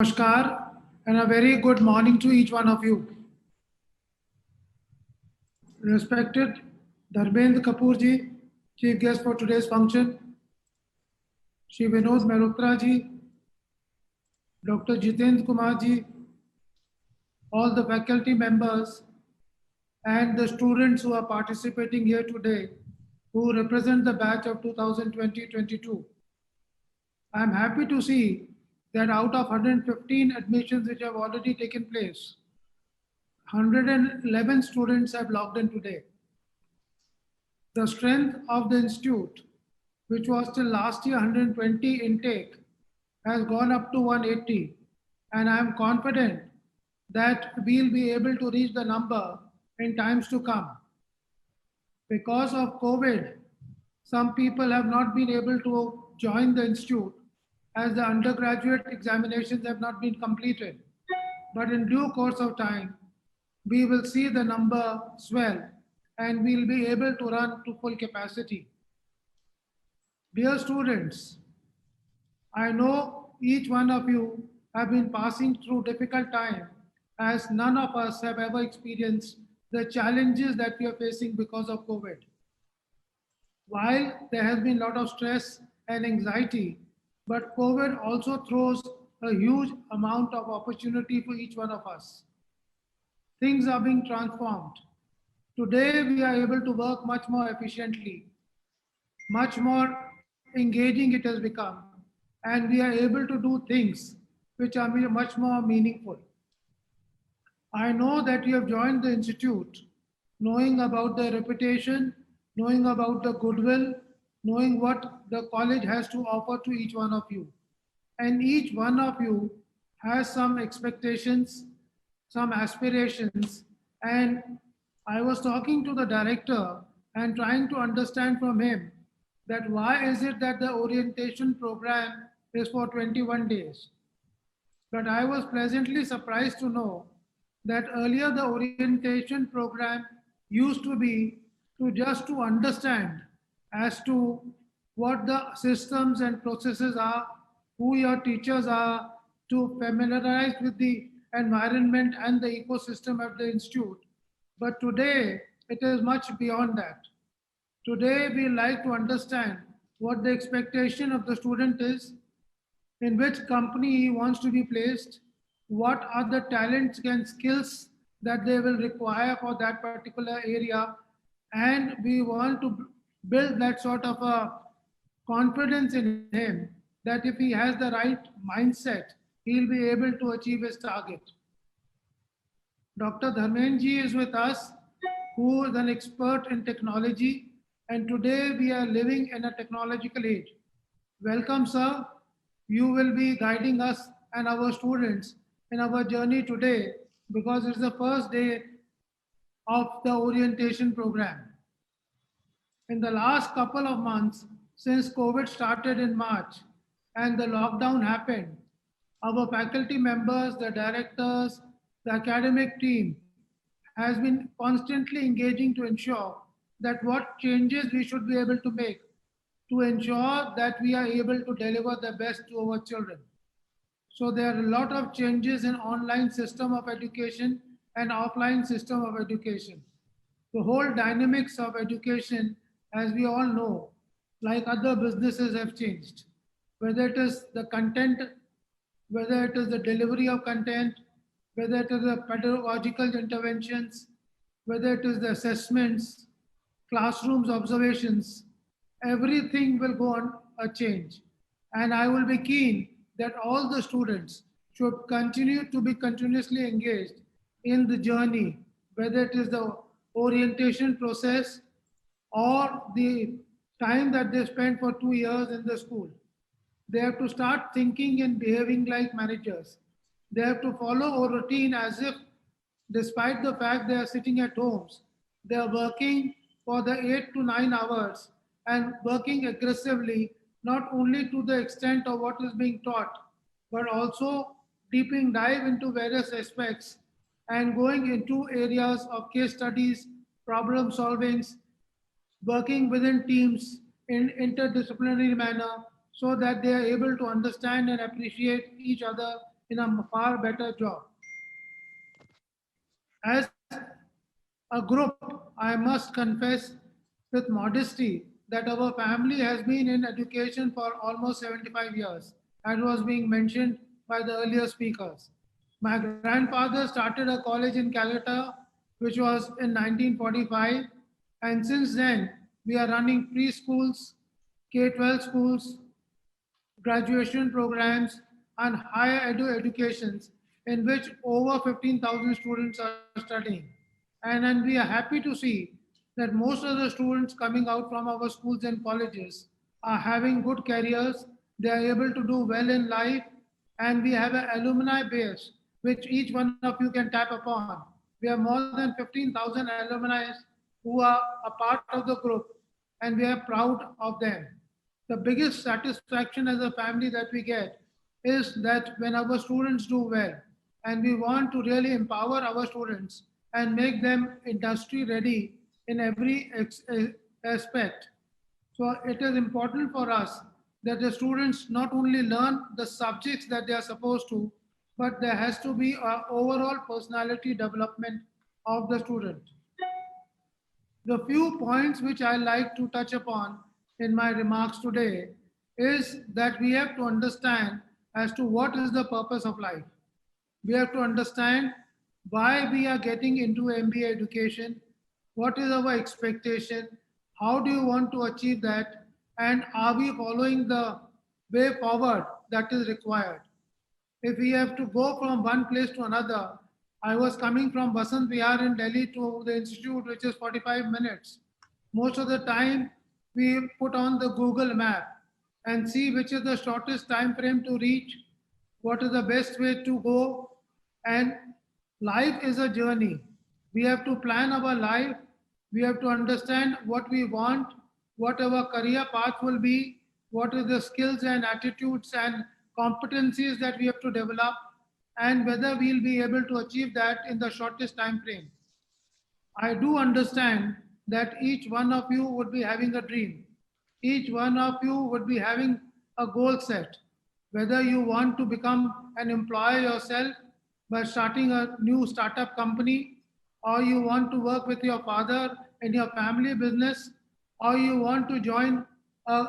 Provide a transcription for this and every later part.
Namaskar and a very good morning to each one of you. Respected Dharmendra Kapoor ji, Chief Guest for today's function, Shri Vinod Mehrotra ji, Dr. Jitendra Kumar ji, all the faculty members and the students who are participating here today who represent the batch of 2020-22. I am happy to see that out of 115 admissions which have already taken place, 111 students have logged in today. The strength of the institute, which was till last year 120 intake, has gone up to 180, and I am confident that we'll be able to reach the number in times to come. Because of COVID, some people have not been able to join the institute as the undergraduate examinations have not been completed. But in due course of time, we will see the number swell and we'll be able to run to full capacity. Dear students, I know each one of you have been passing through difficult time as none of us have ever experienced the challenges that we are facing because of COVID. While there has been a lot of stress and anxiety, but COVID also throws a huge amount of opportunity for each one of us. Things are being transformed. Today, we are able to work much more efficiently, much more engaging it has become, and we are able to do things which are much more meaningful. I know that you have joined the institute knowing about the reputation, knowing about the goodwill, knowing what the college has to offer to each one of you. And each one of you has some expectations, some aspirations. And I was talking to the director and trying to understand from him that why is it that the orientation program is for 21 days. But I was pleasantly surprised to know that earlier the orientation program used to be to just to understand as to what the systems and processes are, who your teachers are, to familiarize with the environment and the ecosystem of the institute. But today, it is much beyond that. Today, we like to understand what the expectation of the student is, in which company he wants to be placed, what are the talents and skills that they will require for that particular area, and we want to build that sort of a confidence in him that if he has the right mindset, he'll be able to achieve his target. Dr. Dharmenji is with us, who is an expert in technology, and today we are living in a technological age. Welcome, sir. You will be guiding us and our students in our journey today because it's the first day of the orientation program. In the last couple of months, since COVID started in March and the lockdown happened, our faculty members, the directors, the academic team has been constantly engaging to ensure that what changes we should be able to make to ensure that we are able to deliver the best to our children. So there are a lot of changes in online system of education and offline system of education. The whole dynamics of education, as we all know, like other businesses have changed. Whether it is the content, whether it is the delivery of content, whether it is the pedagogical interventions, whether it is the assessments, classrooms observations, everything will go on a change. And I will be keen that all the students should continue to be continuously engaged in the journey, whether it is the orientation process or the time that they spend for 2 years in the school. They have to start thinking and behaving like managers. They have to follow a routine as if, despite the fact they are sitting at homes, they are working for the 8 to 9 hours and working aggressively, not only to the extent of what is being taught, but also deeping dive into various aspects and going into areas of case studies, problem solvings, working within teams in interdisciplinary manner so that they are able to understand and appreciate each other in a far better job. As a group, I must confess with modesty that our family has been in education for almost 75 years, as was being mentioned by the earlier speakers. My grandfather started a college in Calcutta, which was in 1945, and since then, we are running preschools, K 12 schools, graduation programs, and higher educations in which over 15,000 students are studying. And we are happy to see that most of the students coming out from our schools and colleges are having good careers, they are able to do well in life, and we have an alumni base which each one of you can tap upon. We have more than 15,000 alumni who are a part of the group, and we are proud of them. The biggest satisfaction as a family that we get is that when our students do well, and we want to really empower our students and make them industry ready in every aspect. So it is important for us that the students not only learn the subjects that they are supposed to, but there has to be an overall personality development of the student. The few points which I like to touch upon in my remarks today is that we have to understand as to what is the purpose of life. We have to understand why we are getting into MBA education, what is our expectation, how do you want to achieve that, and are we following the way forward that is required. If we have to go from one place to another, I was coming from Basant Vihar in Delhi to the institute, which is 45 minutes. Most of the time, we put on the Google map and see which is the shortest time frame to reach, what is the best way to go, and life is a journey. We have to plan our life. We have to understand what we want, what our career path will be, what are the skills and attitudes and competencies that we have to develop, and whether we'll be able to achieve that in the shortest time frame. I do understand that each one of you would be having a dream. Each one of you would be having a goal set. Whether you want to become an employer yourself by starting a new startup company, or you want to work with your father in your family business, or you want to join a,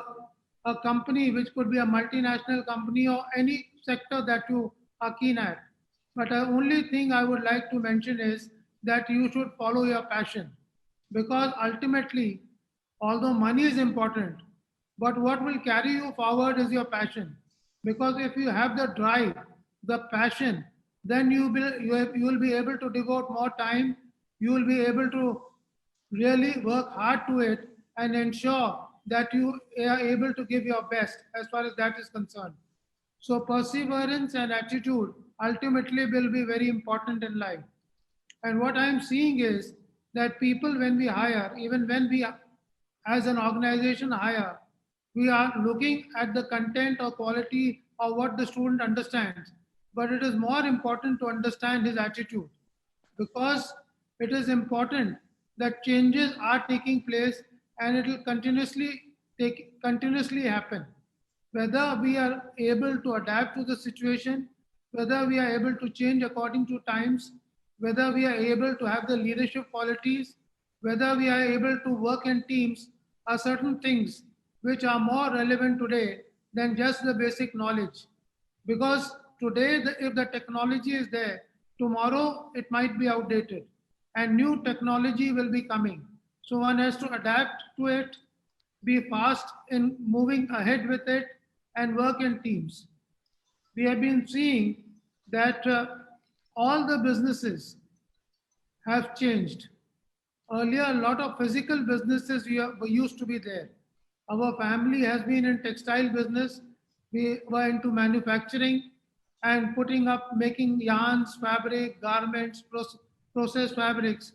a company which could be a multinational company or any sector that you are keen at. But the only thing I would like to mention is that you should follow your passion, because ultimately, although money is important, but what will carry you forward is your passion. Because if you have the drive, the passion, then you will be able to devote more time. You will be able to really work hard to it and ensure that you are able to give your best as far as that is concerned. So perseverance and attitude ultimately will be very important in life. And what I'm seeing is that people, when we hire, even when we as an organization hire, we are looking at the content or quality of what the student understands. But it is more important to understand his attitude, because it is important that changes are taking place and it will continuously happen. Whether we are able to adapt to the situation, whether we are able to change according to times, whether we are able to have the leadership qualities, whether we are able to work in teams, are certain things which are more relevant today than just the basic knowledge. Because today, if the technology is there, tomorrow it might be outdated and new technology will be coming. So one has to adapt to it, be fast in moving ahead with it, and work in teams. We have been seeing that all the businesses have changed. Earlier, a lot of physical businesses used to be there. Our family has been in textile business. We were into manufacturing and putting up, making yarns, fabric, garments, processed fabrics.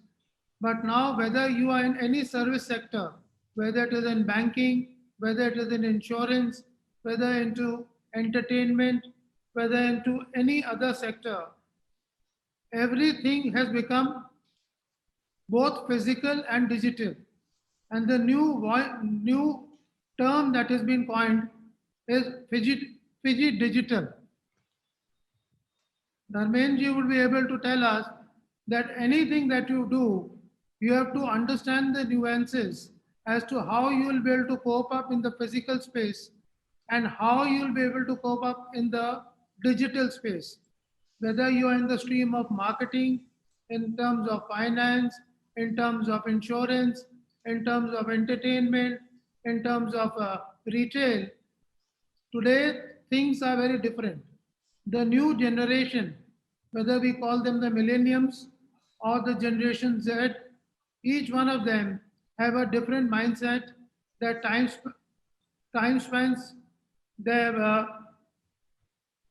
But now, whether you are in any service sector, whether it is in banking, whether it is in insurance, whether into entertainment, whether into any other sector, everything has become both physical and digital. And the new term that has been coined is Fiji digital. Dharmenji would be able to tell us that anything that you do, you have to understand the nuances as to how you will be able to cope up in the physical space and how you will be able to cope up in the digital space. Whether you are in the stream of marketing, in terms of finance, in terms of insurance, in terms of entertainment, in terms of retail, today, things are very different. The new generation, whether we call them the millenniums or the generation Z, each one of them have a different mindset. Their time spans, their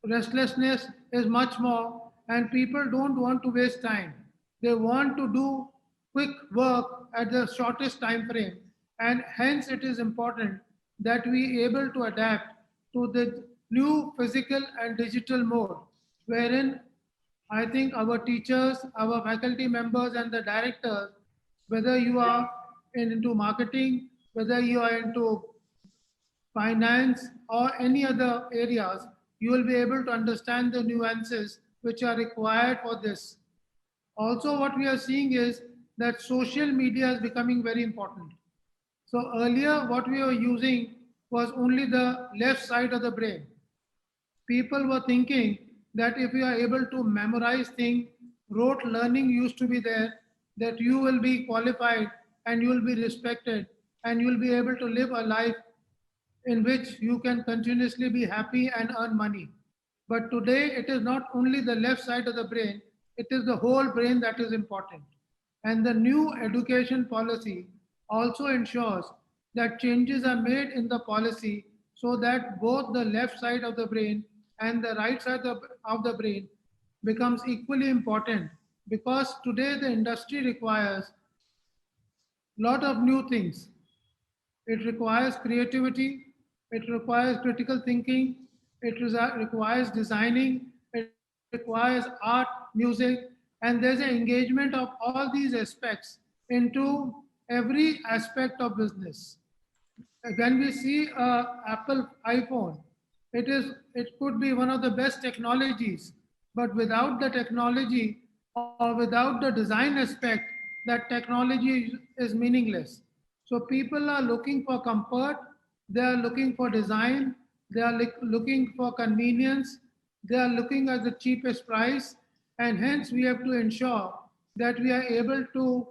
restlessness is much more, and people don't want to waste time. They want to do quick work at the shortest time frame, and hence it is important that we able to adapt to the new physical and digital mode, wherein I think our teachers, our faculty members, and the directors, whether you are into marketing, whether you are into finance, or any other areas, you will be able to understand the nuances which are required for this. Also, what we are seeing is that social media is becoming very important. So earlier, what we were using was only the left side of the brain. People were thinking that if you are able to memorize things, rote learning used to be there, that you will be qualified and you will be respected and you will be able to live a life in which you can continuously be happy and earn money. But today, it is not only the left side of the brain, it is the whole brain that is important. And the new education policy also ensures that changes are made in the policy so that both the left side of the brain and the right side of the brain becomes equally important, because today the industry requires a lot of new things. It requires creativity, it requires critical thinking, requires designing, it requires art, music, and there's an engagement of all these aspects into every aspect of business. When we see a Apple iPhone, it could be one of the best technologies, but without the technology or without the design aspect, that technology is meaningless. So people are looking for comfort, they are looking for design, they are looking for convenience, they are looking at the cheapest price, and hence we have to ensure that we are able to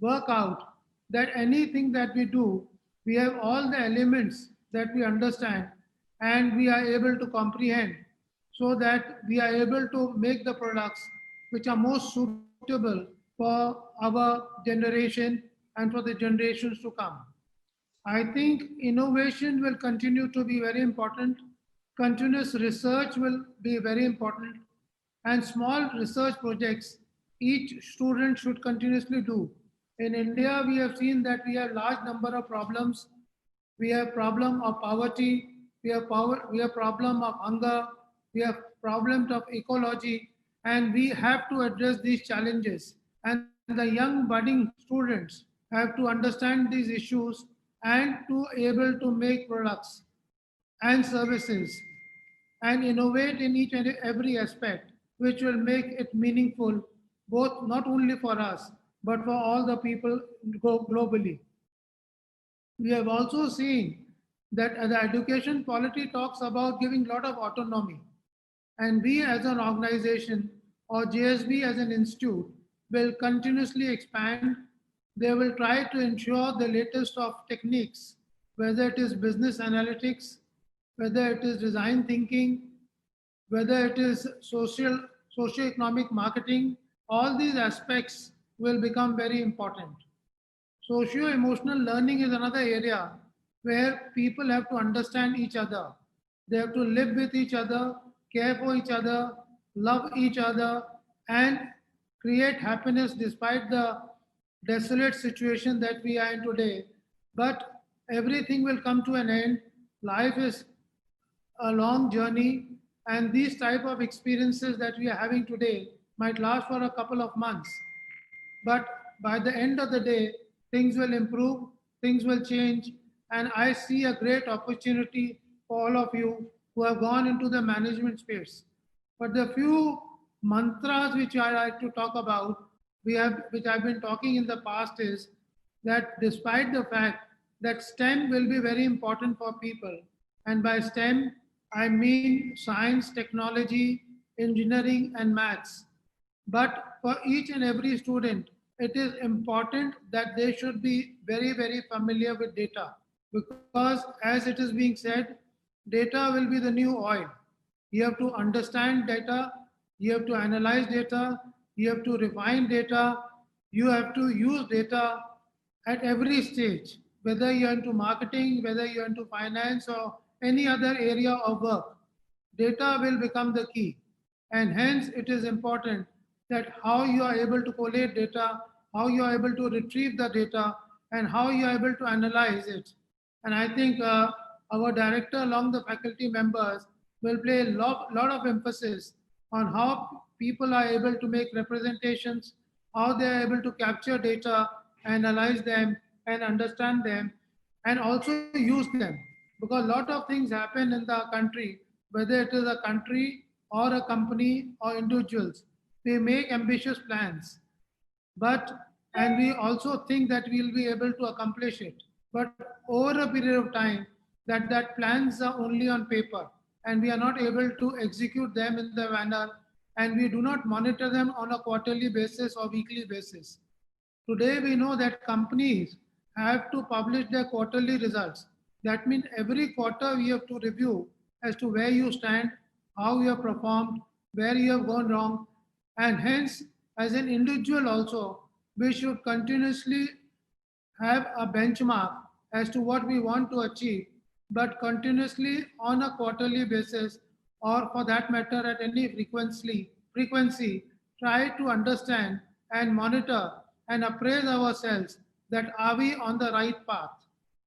work out that anything that we do, we have all the elements that we understand and we are able to comprehend, so that we are able to make the products which are most suitable for our generation and for the generations to come. I think innovation will continue to be very important. Continuous research will be very important. And small research projects each student should continuously do. In India, we have seen that we have large number of problems. We have problem of poverty, we have problem of hunger, we have problems of ecology, and we have to address these challenges. And the young budding students have to understand these issues and to able to make products and services and innovate in each and every aspect, which will make it meaningful both not only for us but for all the people globally. We have also seen that the education policy talks about giving a lot of autonomy, and we as an organization or JSB as an institute will continuously expand. They will try to ensure the latest of techniques, whether it is business analytics, whether it is design thinking, whether it is socio-economic marketing. All these aspects will become very important. Socio-emotional learning is another area where people have to understand each other. They have to live with each other, care for each other, love each other, and create happiness despite the desolate situation that we are in today. But everything will come to an end. Life is a long journey, and these type of experiences that we are having today might last for a couple of months, but by the end of the day, things will improve, things will change, and I see a great opportunity for all of you who have gone into the management space. But the few mantras which I like to talk about, which I've been talking in the past, is that despite the fact that STEM will be very important for people, and by STEM I mean science, technology, engineering, and maths. But for each and every student, it is important that they should be very, very familiar with data, because, as it is being said, data will be the new oil. You have to understand data, you have to analyze data, you have to refine data, you have to use data at every stage, whether you're into marketing, whether you're into finance, or any other area of work. Data will become the key. And hence, it is important that how you are able to collate data, how you are able to retrieve the data, and how you are able to analyze it. And I think our director, along the faculty members, will play a lot of emphasis on how people are able to make representations, how they are able to capture data, analyze them, and understand them, and also use them. Because a lot of things happen in the country, whether it is a country or a company or individuals. They make ambitious plans, but and we also think that we'll be able to accomplish it, but over a period of time, that plans are only on paper, and we are not able to execute them in the manner, and we do not monitor them on a quarterly basis or weekly basis. Today, we know that companies have to publish their quarterly results. That means every quarter we have to review as to where you stand, how you have performed, where you have gone wrong, and hence, as an individual also, we should continuously have a benchmark as to what we want to achieve, but continuously on a quarterly basis, or for that matter at any frequency, try to understand and monitor and appraise ourselves that are we on the right path.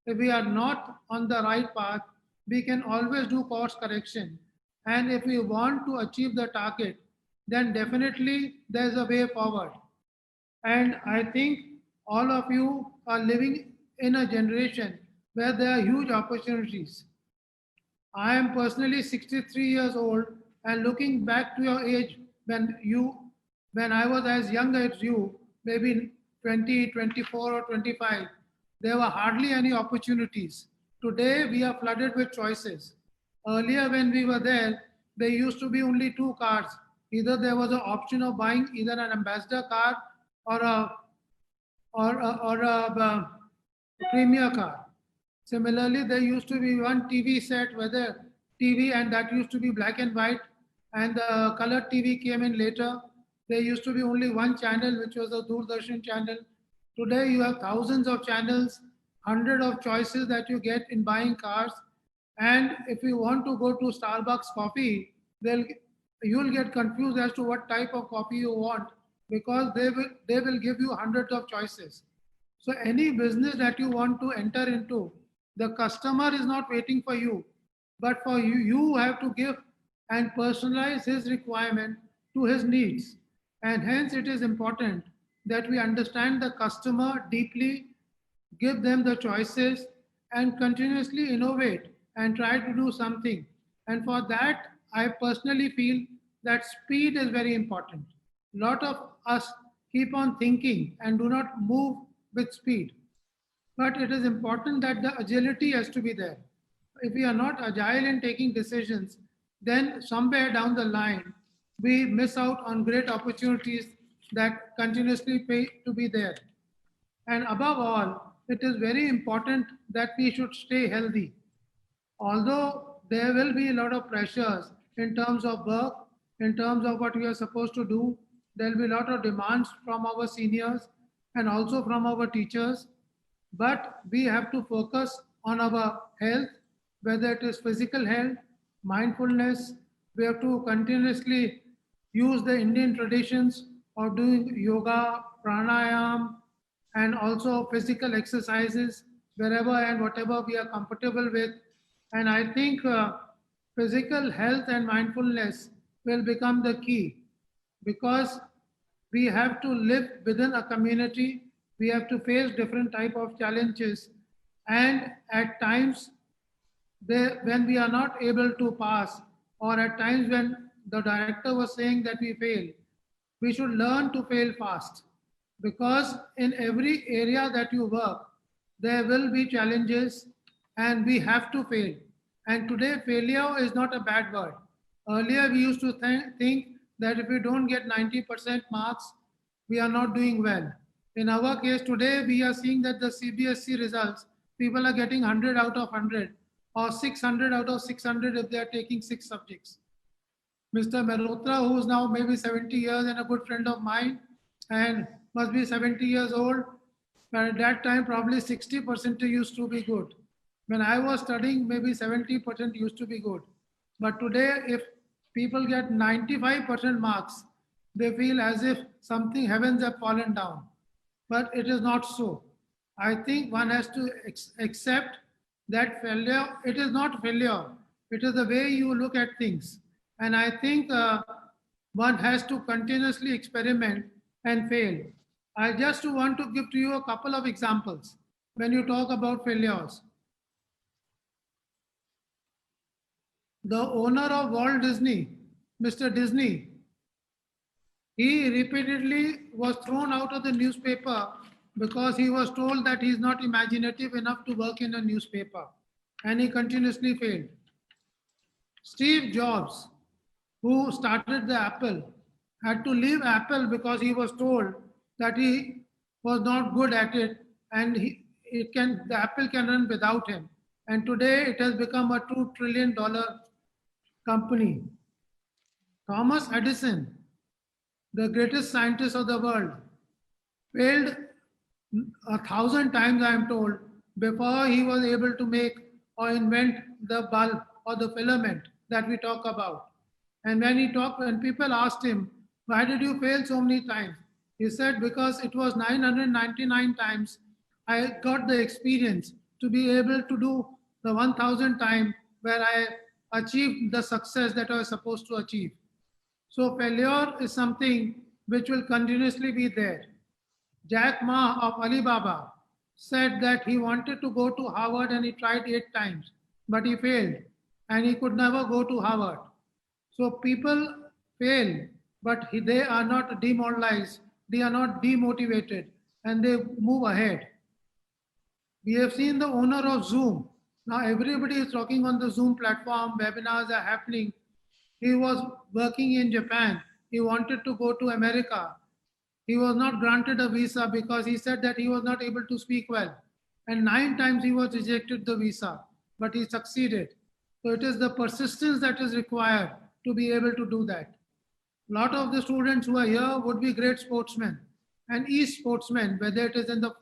If we are not on the right path, we can always do course correction. And if we want to achieve the target, then definitely there's a way forward. And I think all of you are living in a generation where there are huge opportunities. I am personally 63 years old, and looking back to your age when I was as young as you, maybe 20, 24, or 25, there were hardly any opportunities. Today we are flooded with choices. Earlier when we were there used to be only two cars. Either there was an option of buying either an ambassador car or a premier car. Similarly, there used to be one TV set, whether TV, and that used to be black and white, and the colored TV came in later. There used to be only one channel, which was the Doordarshan channel. Today, you have thousands of channels, hundred of choices that you get in buying cars. And if you want to go to Starbucks coffee, you'll get confused as to what type of coffee you want, because they will give you hundreds of choices. So any business that you want to enter into, the customer is not waiting for you, but for you, you have to give and personalize his requirement to his needs. And hence it is important that we understand the customer deeply, give them the choices, and continuously innovate and try to do something. And for that, I personally feel that speed is very important. A lot of us keep on thinking and do not move with speed. But it is important that the agility has to be there. If we are not agile in taking decisions, then somewhere down the line, we miss out on great opportunities that continuously pay to be there. And above all, it is very important that we should stay healthy. Although there will be a lot of pressures in terms of work, in terms of what we are supposed to do, there will be a lot of demands from our seniors and also from our teachers. But we have to focus on our health, whether it is physical health, mindfulness. We have to continuously use the Indian traditions of doing yoga, pranayam, and also physical exercises wherever and whatever we are comfortable with. And I think physical health and mindfulness will become the key, because we have to live within a community. We have to face different type of challenges, and at times when we are not able to pass, or at times when the director was saying that we fail. We should learn to fail fast because in every area that you work, there will be challenges and we have to fail. And today, failure is not a bad word. Earlier, we used to think that if we don't get 90% marks, we are not doing well. In our case today, we are seeing that the CBSE results, people are getting 100 out of 100 or 600 out of 600 if they are taking 6 subjects. Mr. Mehrotra, who is now maybe 70 years and a good friend of mine and must be 70 years old, but at that time probably 60% used to be good. When I was studying, maybe 70% used to be good. But today, if people get 95% marks, they feel as if something heavens have fallen down. But it is not so. I think one has to accept that failure, it is not failure, it is the way you look at things. And I think one has to continuously experiment and fail. I just want to give to you a couple of examples when you talk about failures. The owner of Walt Disney, Mr. Disney, he repeatedly was thrown out of the newspaper because he was told that he is not imaginative enough to work in a newspaper, and he continuously failed. Steve Jobs, who started the Apple, had to leave Apple because he was told that he was not good at it and the Apple can run without him. And today it has become a $2 trillion company. Thomas Edison, the greatest scientist of the world, failed 1,000 times, I am told, before he was able to make or invent the bulb or the filament that we talk about. And when people asked him, why did you fail so many times? He said, because it was 999 times I got the experience to be able to do the 1,000 time where I achieved the success that I was supposed to achieve. So failure is something which will continuously be there. Jack Ma of Alibaba said that he wanted to go to Harvard and he tried 8 times, but he failed and he could never go to Harvard. So people fail, but they are not demoralized, they are not demotivated, and they move ahead. We have seen the owner of Zoom. Now everybody is talking on the Zoom platform, webinars are happening. He was working in Japan. He wanted to go to America. He was not granted a visa because he said that he was not able to speak well. And 9 times he was rejected the visa, but he succeeded. So it is the persistence that is required to be able to do that. A lot of the students who are here would be great sportsmen and e-sportsmen, whether it is in the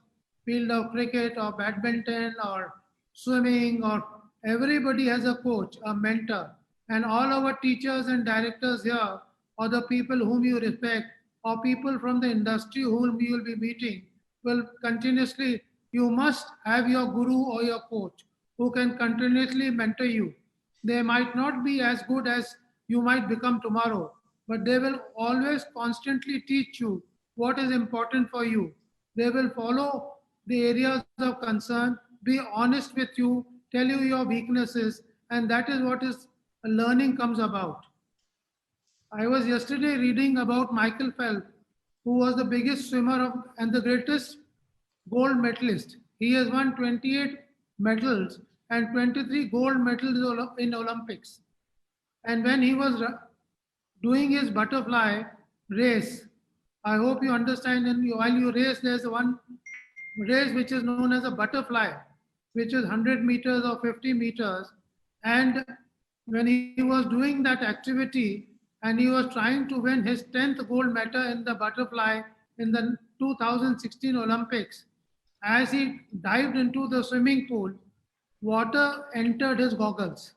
field of cricket or badminton or swimming, or everybody has a coach, a mentor. And all our teachers and directors here, or the people whom you respect, or people from the industry whom you will be meeting, will continuously, you must have your guru or your coach who can continuously mentor you. They might not be as good as you might become tomorrow, but they will always constantly teach you what is important for you. They will follow the areas of concern, be honest with you, tell you your weaknesses, and that is what is learning comes about. I was yesterday reading about Michael Phelps, who was the biggest swimmer and the greatest gold medalist. He has won 28 medals and 23 gold medals in Olympics. And when he was doing his butterfly race, I hope you understand, and while you race, there's one race which is known as a butterfly, which is 100 meters or 50 meters. And when he was doing that activity and he was trying to win his 10th gold medal in the butterfly in the 2016 Olympics, as he dived into the swimming pool, water entered his goggles.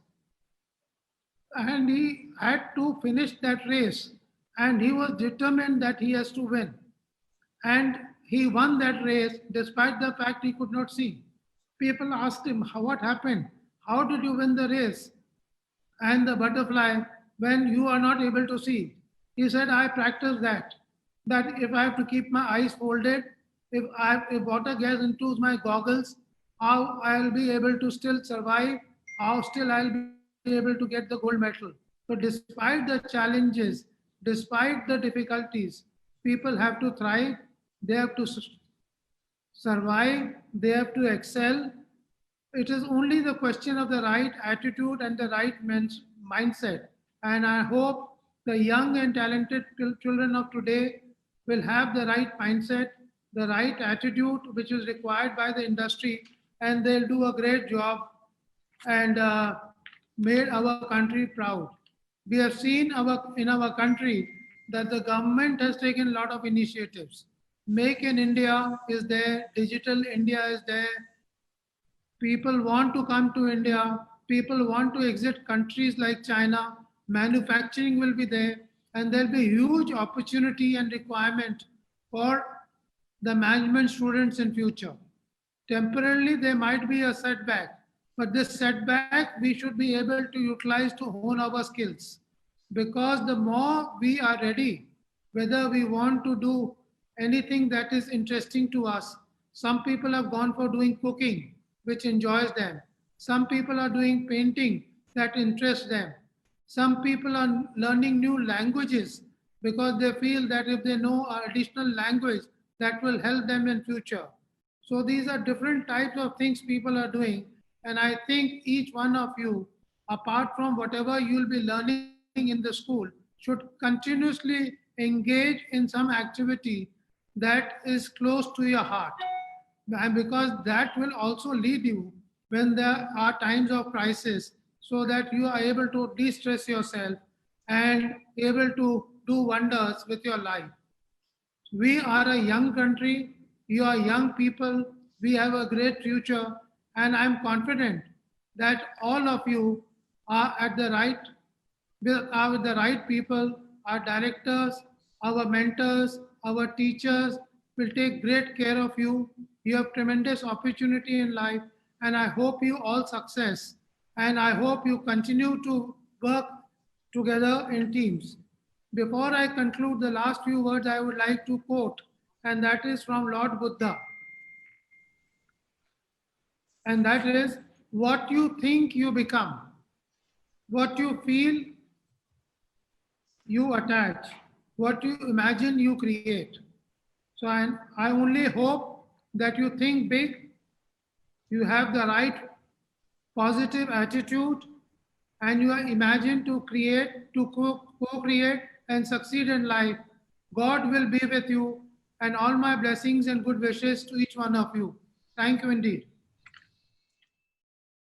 And he had to finish that race. And he was determined that he has to win. And he won that race despite the fact he could not see. People asked him, what happened? How did you win the race and the butterfly when you are not able to see? He said, I practiced that. That if I have to keep my eyes folded, if water gets into my goggles, how I'll be able to still survive, how still I'll be able to get the gold medal. So despite the challenges, despite the difficulties, people have to thrive, they have to survive, they have to excel. It is only the question of the right attitude and the right mindset. And I hope the young and talented children of today will have the right mindset, the right attitude which is required by the industry, and they'll do a great job and made our country proud. We have seen in our country that the government has taken a lot of initiatives. Make in India is there, Digital India is there, people want to come to India, people want to exit countries like China, manufacturing will be there, and there'll be huge opportunity and requirement for the management students in future. Temporarily, there might be a setback, but this setback we should be able to utilize to hone our skills. Because the more we are ready, whether we want to do anything that is interesting to us, some people have gone for doing cooking, which enjoys them. Some people are doing painting that interests them. Some people are learning new languages because they feel that if they know an additional language, that will help them in future. So these are different types of things people are doing. And I think each one of you, apart from whatever you'll be learning in the school, should continuously engage in some activity that is close to your heart. And because that will also lead you when there are times of crisis so that you are able to de-stress yourself and able to do wonders with your life. We are a young country, you are young people, we have a great future, and I'm confident that all of you are at the right, are with the right people, our directors, our mentors, our teachers will take great care of you. You have tremendous opportunity in life, and I hope you all success. And I hope you continue to work together in teams. Before I conclude, the last few words I would like to quote, and that is from Lord Buddha. And that is, what you think you become, what you feel you attach, what you imagine you create. So I only hope that you think big, you have the right positive attitude, and you are imagined to create, to co-create and succeed in life. God will be with you, and all my blessings and good wishes to each one of you. Thank you indeed.